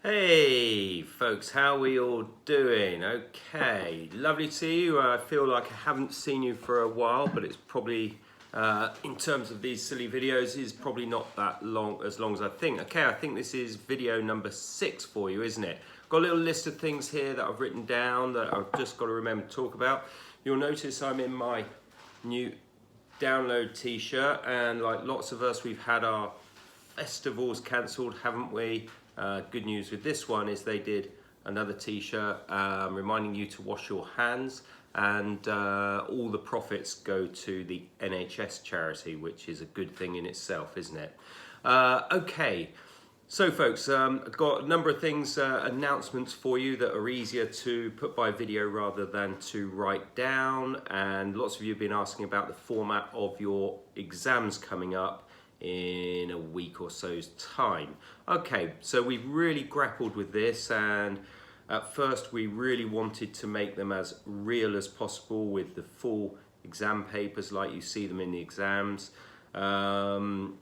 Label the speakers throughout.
Speaker 1: Hey folks, how are we all doing? Okay, lovely to see you. I feel like I haven't seen you for a while, but it's probably, in terms of these silly videos, is probably not that long as I think. Okay, I think this is video number 6 for you, isn't it? Got a little list of things here that I've written down that I've just got to remember to talk about. You'll notice I'm in my new download t-shirt, and like lots of us, we've had our festivals cancelled, haven't we? Good news with this one is they did another t-shirt reminding you to wash your hands, and all the profits go to the NHS charity, which is a good thing in itself, isn't it? Okay, so folks, I've got a number of things, announcements for you that are easier to put by video rather than to write down, and lots of you have been asking about the format of your exams coming up in a week or so's time. Okay, so we've really grappled with this, and at first we really wanted to make them as real as possible with the full exam papers like you see them in the exams. And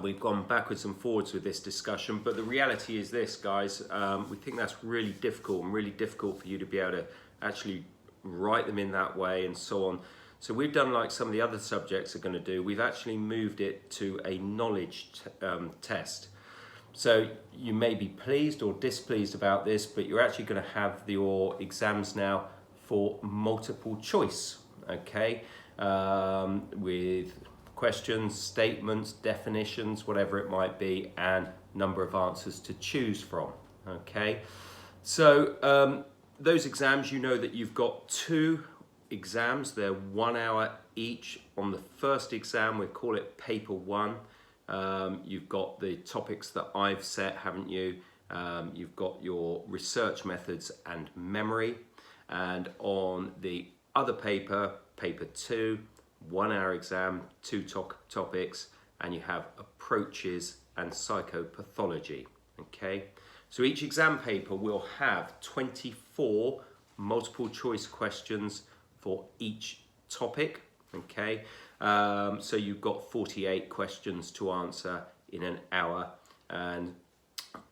Speaker 1: we've gone backwards and forwards with this discussion, but the reality is this, guys, we think that's really difficult for you to be able to actually write them in that way and so on. So we've done like some of the other subjects are going to do. We've actually moved it to a knowledge test. So you may be pleased or displeased about this, but you're actually going to have your exams now for multiple choice, okay? With questions, statements, definitions, whatever it might be, and number of answers to choose from, okay? So those exams, you know that you've got 2 exams. They're 1 hour each. On the first exam, we call it paper 1. You've got the topics that I've set, haven't you? You've got your research methods and memory. And on the other paper, paper 2, 1 hour exam, 2 topics, and you have approaches and psychopathology, okay? So each exam paper will have 24 multiple choice questions for each topic, okay? So you've got 48 questions to answer in an hour, and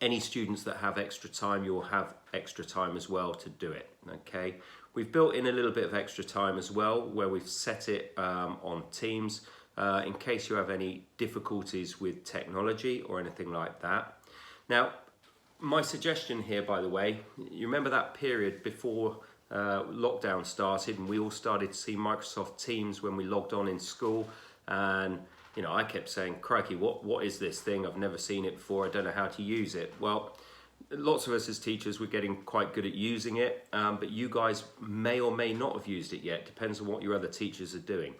Speaker 1: any students that have extra time, you'll have extra time as well to do it, okay? We've built in a little bit of extra time as well, where we've set it on Teams, in case you have any difficulties with technology or anything like that. Now, my suggestion here, by the way, you remember that period before lockdown started and we all started to see Microsoft Teams when we logged on in school, and you know, I kept saying, crikey, what is this thing? I've never seen it before, I don't know how to use it. Well, lots of us as teachers were getting quite good at using it, but you guys may or may not have used it yet, depends on what your other teachers are doing.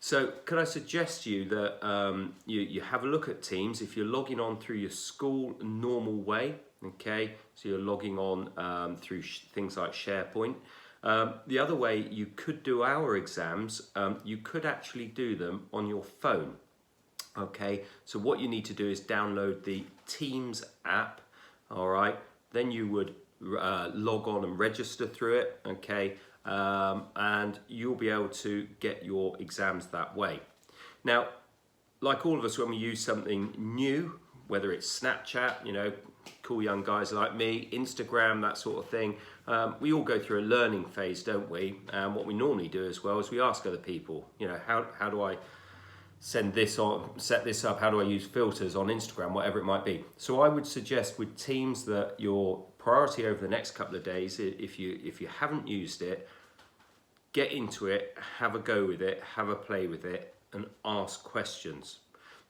Speaker 1: So could I suggest to you that you have a look at Teams if you're logging on through your school normal way, okay? So you're logging on through things like SharePoint. The other way you could do our exams, you could actually do them on your phone, okay? So what you need to do is download the Teams app, all right? Then you would log on and register through it, okay? And you'll be able to get your exams that way. Now, like all of us, when we use something new, whether it's Snapchat, you know, cool young guys like me, Instagram, that sort of thing, we all go through a learning phase, don't we? And what we normally do as well is we ask other people, you know, how do I send this on, set this up, how do I use filters on Instagram, whatever it might be. So I would suggest with Teams that your priority over the next couple of days, if you haven't used it, get into it, have a go with it, have a play with it, and ask questions.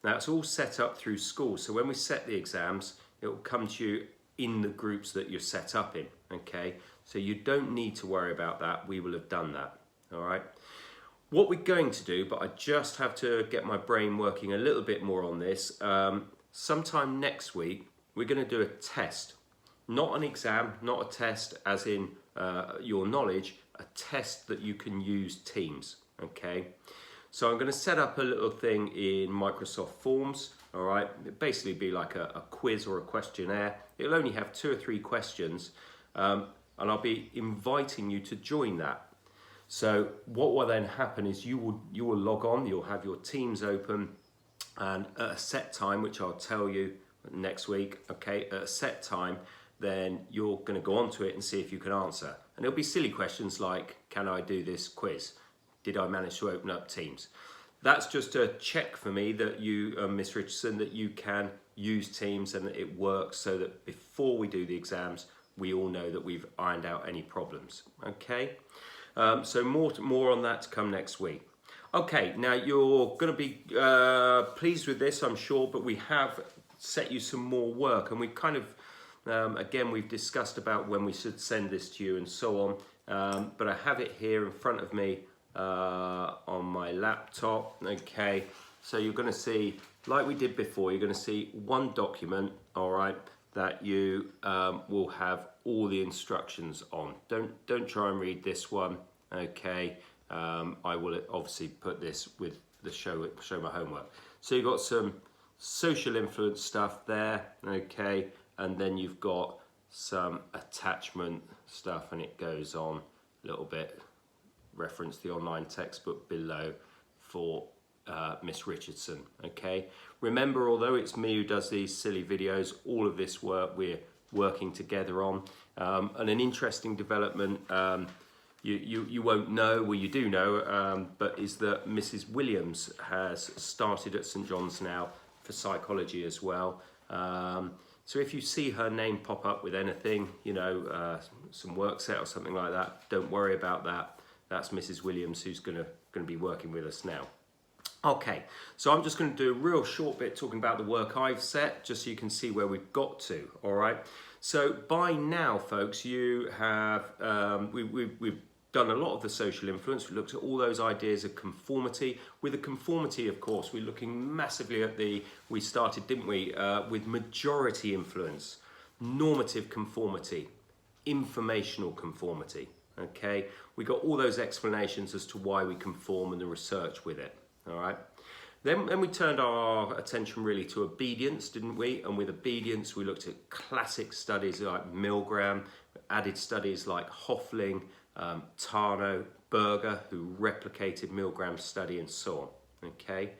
Speaker 1: Now it's all set up through school, so when we set the exams, it will come to you in the groups that you're set up in, okay? So you don't need to worry about that, we will have done that, all right? What we're going to do, but I just have to get my brain working a little bit more on this, sometime next week, we're gonna do a test. Not an exam, not a test as in your knowledge, a test that you can use Teams, okay? So I'm gonna set up a little thing in Microsoft Forms, all right? It'll basically be like a quiz or a questionnaire. It'll only have 2 or 3 questions, and I'll be inviting you to join that. So what will then happen is you will log on, you'll have your Teams open, and at a set time, which I'll tell you next week, okay, at a set time, then you're going to go onto it and see if you can answer. And it'll be silly questions like, can I do this quiz? Did I manage to open up Teams? That's just a check for me that you, Miss Richardson, that you can use Teams and that it works, so that before we do the exams, we all know that we've ironed out any problems. Okay, so more on that to come next week. Okay, now you're going to be pleased with this, I'm sure, but we have set you some more work, and we kind of again, we've discussed about when we should send this to you and so on, but I have it here in front of me on my laptop. Okay, so you're going to see, like we did before, you're going to see one document, all right, that you will have all the instructions on. Don't try and read this one. Okay, I will obviously put this with the show my homework. So you've got some social influence stuff there, okay, and then you've got some attachment stuff, and it goes on a little bit. Reference the online textbook below for Miss Richardson. Okay, remember, although it's me who does these silly videos, all of this work we're working together on. And an interesting development you won't know, well you do know, but is that Mrs. Williams has started at St John's now for psychology as well. So if you see her name pop up with anything, you know, some work set or something like that, don't worry about that. That's Mrs. Williams who's going to be working with us now. Okay, so I'm just going to do a real short bit talking about the work I've set, just so you can see where we've got to. All right. So by now, folks, you have we've done a lot of the social influence. We looked at all those ideas of conformity. With the conformity, of course, we're looking massively at we started, didn't we, with majority influence, normative conformity, informational conformity. Okay, we got all those explanations as to why we conform and the research with it. All right, then we turned our attention really to obedience, didn't we? And with obedience, we looked at classic studies like Milgram, added studies like Hoffling, Tarnow, Berger, who replicated Milgram's study, and so on. Okay,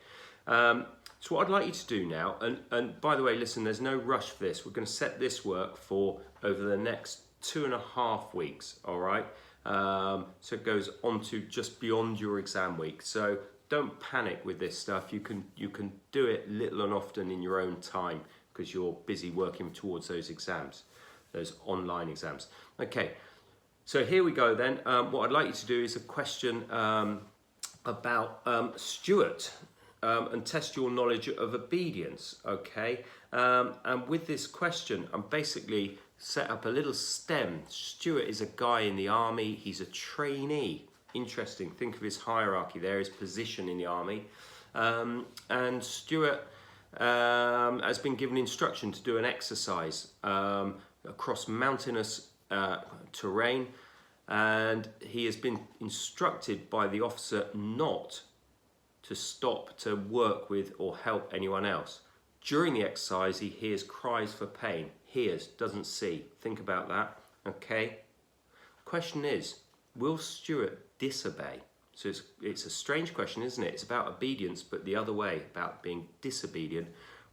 Speaker 1: so what I'd like you to do now, and by the way, listen, there's no rush for this. We're going to set this work for over the next 2.5 weeks. All right. So it goes on to just beyond your exam week. So don't panic with this stuff. You can do it little and often in your own time because you're busy working towards those exams, those online exams. Okay, so here we go then. What I'd like you to do is a question about Stuart and test your knowledge of obedience. Okay, and with this question, I'm basically set up a little stem. Stuart is a guy in the army. He's a trainee. Interesting. Think of his hierarchy there, his position in the army. And Stuart has been given instruction to do an exercise across mountainous terrain, and he has been instructed by the officer not to stop to work with or help anyone else. During the exercise, he hears cries for pain. Hears, doesn't see. Think about that. Okay. Question is, will Stuart disobey? So it's a strange question, isn't it? It's about obedience, but the other way, about being disobedient.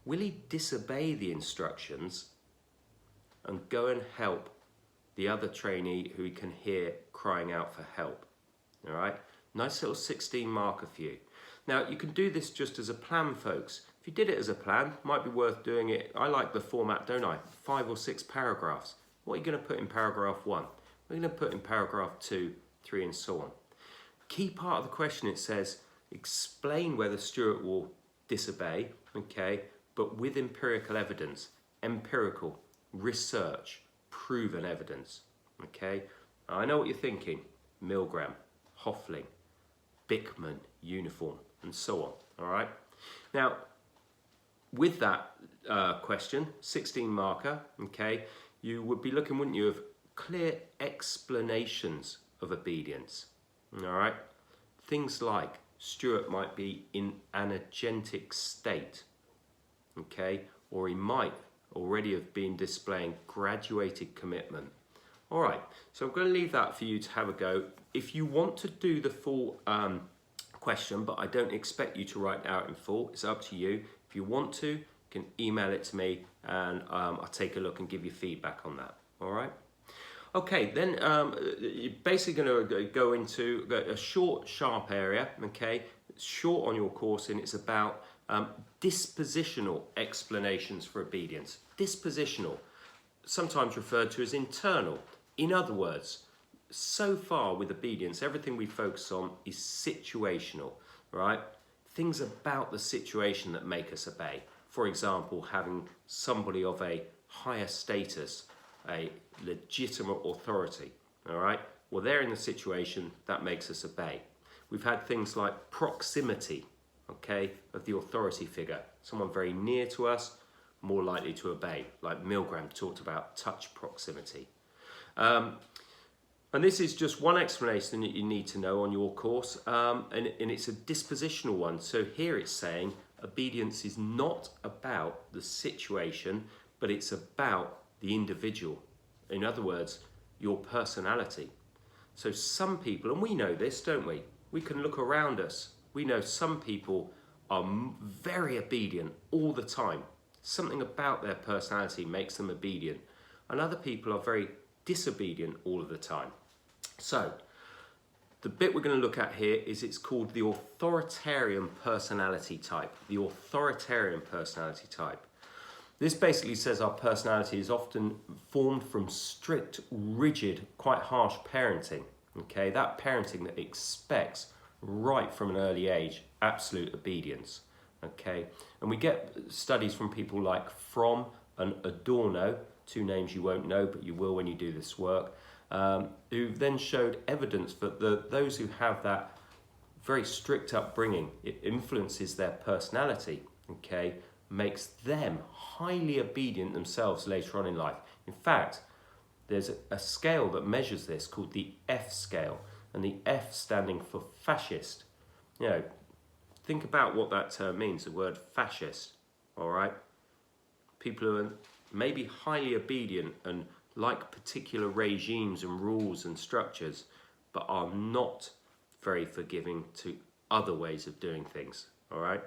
Speaker 1: Will he disobey the instructions and go and help the other trainee who he can hear crying out for help? All right. Nice little 16 marker for you. Now, you can do this just as a plan, folks. If you did it as a plan, might be worth doing it. I like the format, don't I? 5 or 6 paragraphs. What are you going to put in paragraph 1? We're going to put in paragraph 2, 3, and so on. Key part of the question, it says, explain whether Stuart will disobey, okay, but with empirical evidence, empirical, research, proven evidence, okay? I know what you're thinking. Milgram, Hoffling, Bickman, uniform, and so on, all right? Now, with that question, 16 marker, okay, you would be looking, wouldn't you, of clear explanations of obedience, all right? Things like Stuart might be in an agentic state, okay, or he might already have been displaying graduated commitment. All right, so I'm going to leave that for you to have a go. If you want to do the full question, but I don't expect you to write it out in full, it's up to you. If you want to, you can email it to me and I'll take a look and give you feedback on that. all right? Okay, then you're basically going to go into a short, sharp area, okay? It's short on your course, and it's about dispositional explanations for obedience. Dispositional, sometimes referred to as internal. In other words, so far with obedience, everything we focus on is situational, right? Things about the situation that make us obey. For example, having somebody of a higher status, a legitimate authority, all right? Well, they're in the situation that makes us obey. We've had things like proximity, okay, of the authority figure. Someone very near to us, more likely to obey, like Milgram talked about touch proximity. And this is just one explanation that you need to know on your course, and it's a dispositional one. So here it's saying obedience is not about the situation, but it's about the individual. In other words, your personality. So some people, and we know this, don't we? We can look around us. We know some people are very obedient all the time. Something about their personality makes them obedient. And other people are very disobedient all of the time. So the bit we're going to look at here is it's called the authoritarian personality type. The authoritarian personality type. This basically says our personality is often formed from strict, rigid, quite harsh parenting. Okay, that parenting that expects right from an early age absolute obedience. Okay, and we get studies from people like Fromm and Adorno, two names you won't know, but you will when you do this work, who then showed evidence that those who have that very strict upbringing, it influences their personality. Okay, makes them highly obedient themselves later on in life. In fact, there's a scale that measures this called the F scale, and the F standing for fascist. You know, think about what that term means, the word fascist, all right? People who are maybe highly obedient and like particular regimes and rules and structures, but are not very forgiving to other ways of doing things, all right?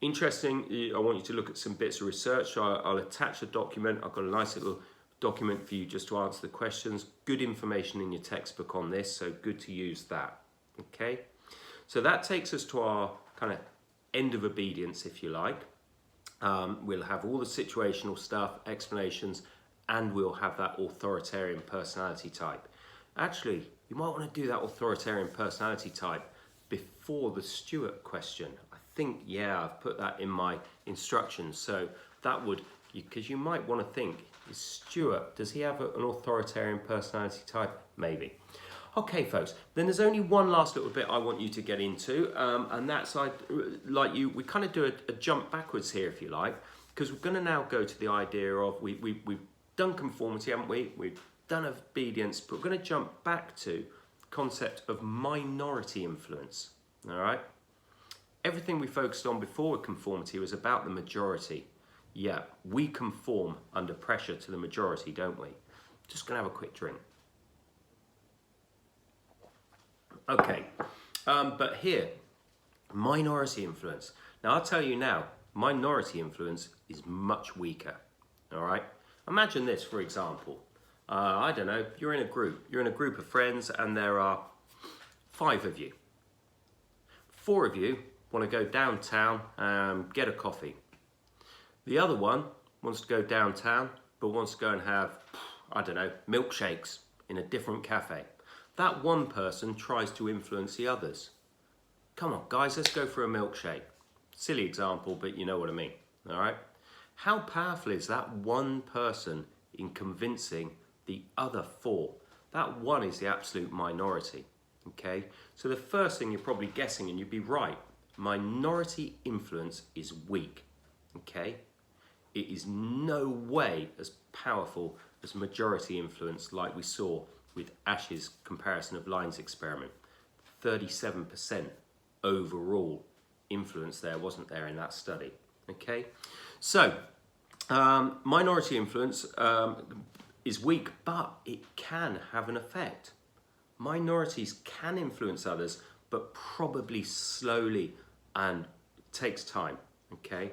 Speaker 1: Interesting, I want you to look at some bits of research. I'll attach a document. I've got a nice little document for you just to answer the questions. Good information in your textbook on this, so good to use that. Okay, so that takes us to our kind of end of obedience, if you like. We'll have all the situational stuff, explanations, and we'll have that authoritarian personality type. Actually, you might want to do that authoritarian personality type before the Stewart question. I think, yeah, I've put that in my instructions. So that would, because you might want to think, is Stewart, does he have an authoritarian personality type? Maybe. Okay, folks, then there's only one last little bit I want you to get into, and that's we kind of do a jump backwards here, if you like, because we're going to now go to the idea of, we've done conformity, haven't we? We've done obedience, but we're going to jump back to the concept of minority influence, all right? Everything we focused on before with conformity was about the majority. Yeah, we conform under pressure to the majority, don't we? Just gonna have a quick drink. Okay, but here, minority influence. Now I'll tell you now, minority influence is much weaker, all right? Imagine this, for example. I don't know, you're in a group of friends and there are 5 of you. 4 of you want to go downtown and get a coffee. The other one wants to go downtown but wants to go and have, I don't know, milkshakes in a different cafe. That one person tries to influence the others. Come on, guys, let's go for a milkshake. Silly example, but you know what I mean, all right? How powerful is that one person in convincing the other 4? That one is the absolute minority, okay? So the first thing you're probably guessing, and you'd be right, minority influence is weak, okay? It is no way as powerful as majority influence like we saw with Ash's comparison of lines experiment. 37% overall influence there, wasn't there, in that study, okay? So, minority influence is weak, but it can have an effect. Minorities can influence others, but probably slowly and takes time, okay?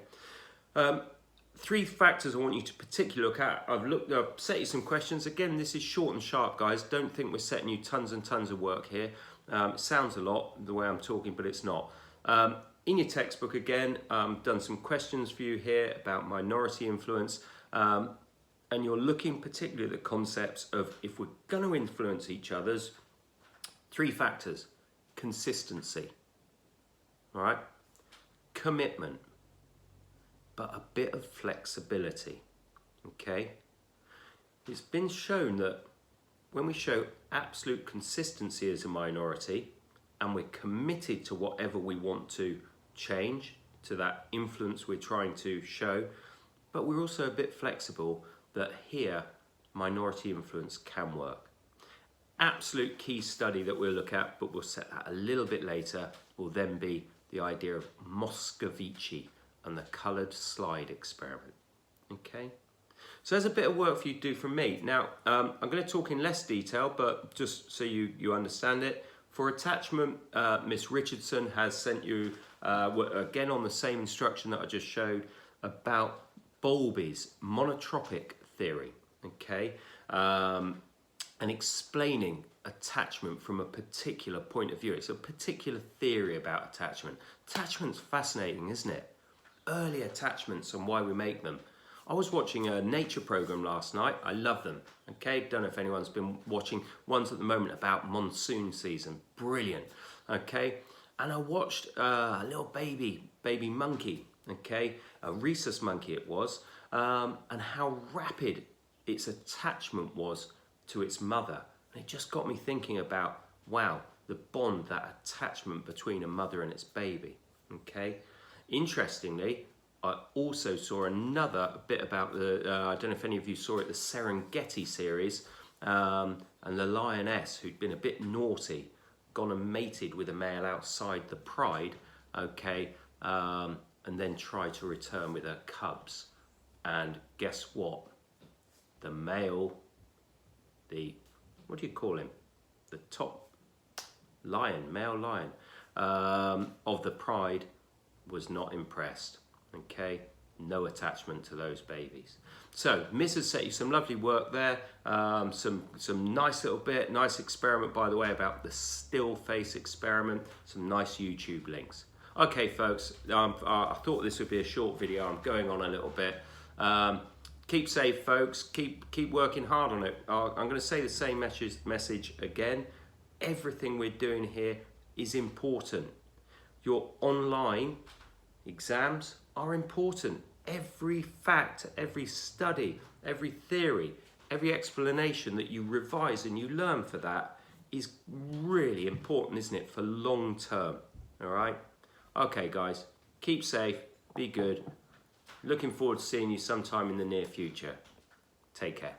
Speaker 1: three factors I want you to particularly look at. I've set you some questions. Again, this is short and sharp, guys. Don't think we're setting you tons and tons of work here. It sounds a lot the way I'm talking, but it's not. In your textbook, again, done some questions for you here about minority influence. And you're looking particularly at the concepts of, if we're going to influence each other's, three factors: consistency, all right, commitment, but a bit of flexibility, okay? It's been shown that when we show absolute consistency as a minority and we're committed to whatever we want to change, to that influence we're trying to show, but we're also a bit flexible, that here minority influence can work. Absolute key study that we'll look at, but we'll set that a little bit later, will then be the idea of Moscovici and the coloured slide experiment. Okay, so there's a bit of work for you to do from me. Now, I'm going to talk in less detail, but just so you understand it. For attachment, Miss Richardson has sent you, again on the same instruction that I just showed, about Bowlby's monotropic theory, okay, and explaining attachment from a particular point of view. It's a particular theory about attachment. Attachment's fascinating, isn't it? Early attachments and why we make them. I was watching a nature program last night. I love them. Okay, don't know if anyone's been watching ones at the moment about monsoon season. Brilliant. Okay, and I watched a little baby monkey. Okay, a rhesus monkey it was, and how rapid its attachment was to its mother. And it just got me thinking about, wow, the bond, that attachment between a mother and its baby. Okay. Interestingly, I also saw another bit about the, I don't know if any of you saw it, the Serengeti series, and the lioness who'd been a bit naughty, gone and mated with a male outside the pride, okay, and then tried to return with her cubs. And guess what? The male, what do you call him? The top lion, male lion of the pride, was not impressed. Okay, no attachment to those babies. So Miss has set you some lovely work there, some nice little bit, nice experiment by the way about the still face experiment, some nice YouTube links. Okay folks, I thought this would be a short video. I'm going on a little bit. Keep safe folks, keep working hard on it. I'm going to say the same message again. Everything we're doing here is important. Your online exams are important. Every fact, every study, every theory, every explanation that you revise and you learn for that is really important, isn't it, for long term, all right? Okay guys, keep safe, be good. Looking forward to seeing you sometime in the near future. Take care.